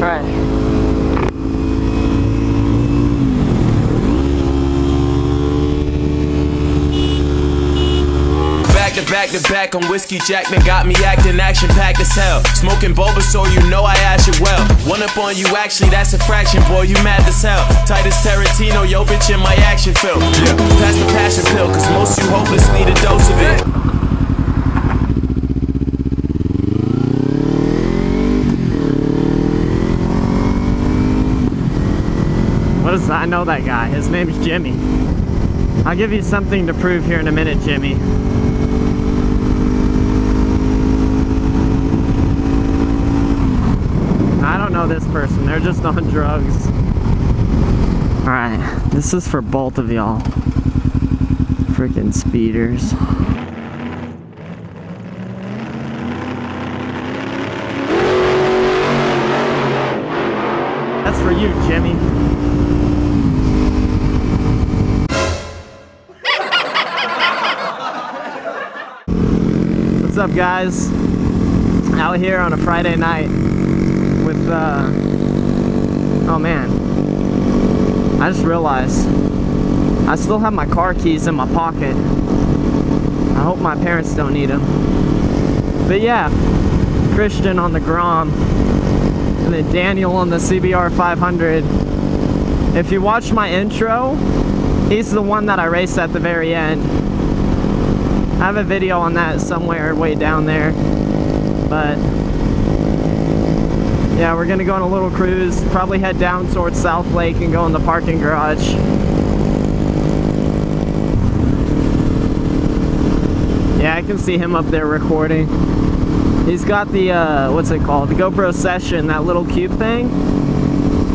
Alright. Back to back on whiskey jack, man, got me acting action-packed as hell. Smoking boba, so you know I ash it well. One up on you, actually, that's a fraction, boy, you mad as hell. Tight as Tarantino, yo, bitch, in my action film. Yeah, pass the passion pill, cause most you hopeless need a dose of it. What is that? I know that guy. His name's Jimmy. I'll give you something to prove here in a minute, Jimmy. I don't know this person. They're just on drugs. Alright, this is for both of y'all. Freaking speeders. That's for you, Jimmy. What's up, guys? Out here on a Friday night with, oh man, I just realized I still have my car keys in my pocket. I hope my parents don't need them. But yeah, Christian on the Grom, and then Daniel on the CBR 500. If you watch my intro, he's the one that I raced at the very end. I have a video on that somewhere way down there, but yeah, we're gonna go on a little cruise, probably head down towards South Lake and go in the parking garage. Yeah, I can see him up there recording. He's got the, what's it called? The GoPro Session, that little cube thing.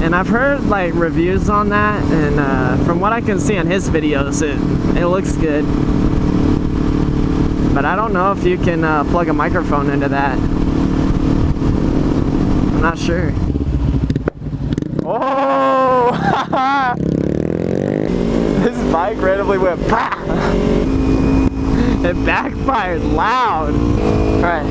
And I've heard like reviews on that, and from what I can see on his videos, it looks good. But I don't know if you can plug a microphone into that. I'm not sure. Oh! This bike randomly went bah! It backfired loud. Alright.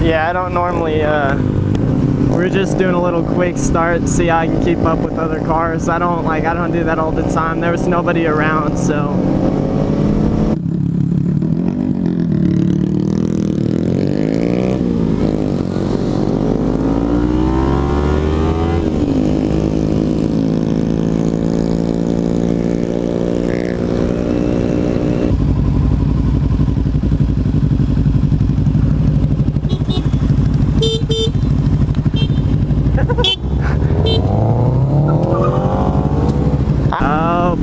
Yeah, I don't normally, we're just doing a little quick start, see how I can keep up with other cars. I don't do that all the time. There was nobody around, so.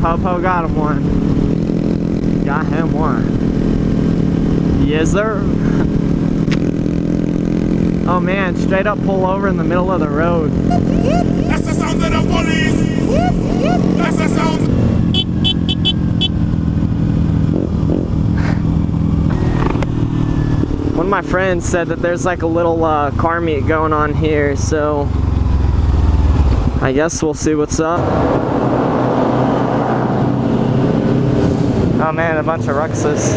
Popo got him one. Got him one. Yes, sir. Oh man, straight up pull over in the middle of the road. That's the sound of the police. That's the sound. One of my friends said that there's like a little car meet going on here, so I guess we'll see what's up. Oh man, a bunch of Ruxes.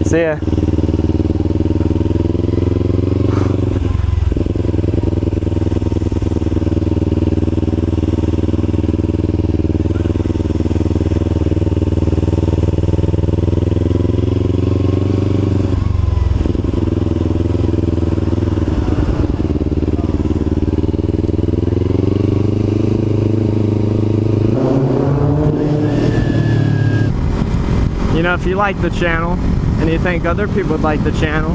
See ya. know, if you like the channel and you think other people would like the channel,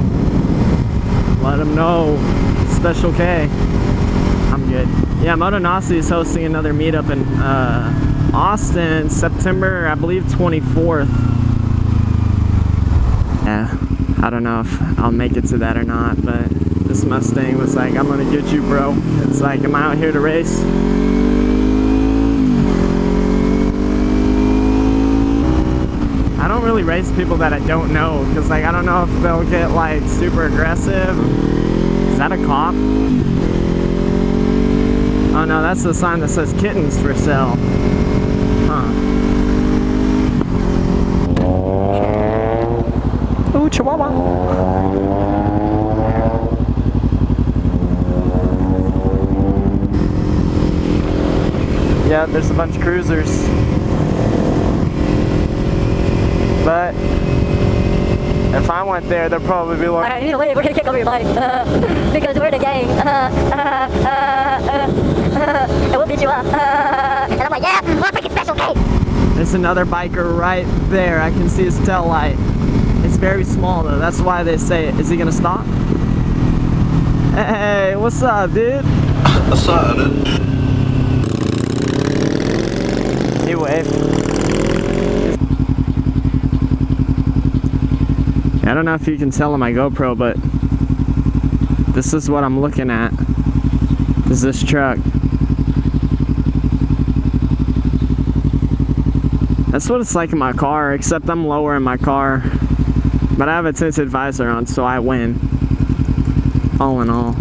let them know. Special K. I'm good. Yeah, Motovlogs is hosting another meetup in Austin, September, I believe 24th. Yeah, I don't know if I'll make it to that or not, but this Mustang was like, I'm gonna get you, bro. It's like, am I out here to race? I don't really race people that I don't know, because like, I don't know if they'll get like super aggressive. Is that a cop? Oh no, that's the sign that says kittens for sale. Huh. Ooh, Chihuahua. Yeah, there's a bunch of cruisers. But if I went there, they'll probably be like, you need to leave, we're gonna kick over your bike. Because we're the gang. And we'll beat you up. And I'm like, yeah, we're freaking Special K. there's another biker right there. I can see his tail light. It's very small though. That's why they say, is he gonna stop? Hey, what's up, dude? What's up, dude? He waved. I don't know if you can tell on my GoPro, but this is what I'm looking at. Is this truck. That's what it's like in my car, except I'm lower in my car. But I have a tinted visor on, so I win. All in all.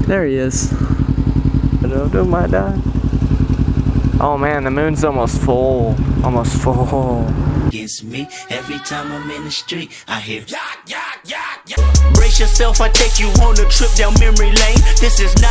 There he is. Oh man, the moon's almost full. Almost full. Against me every time I'm in the street. I hear yak, yak, yak, yak. Brace yourself, I take you on a trip down memory lane. This is not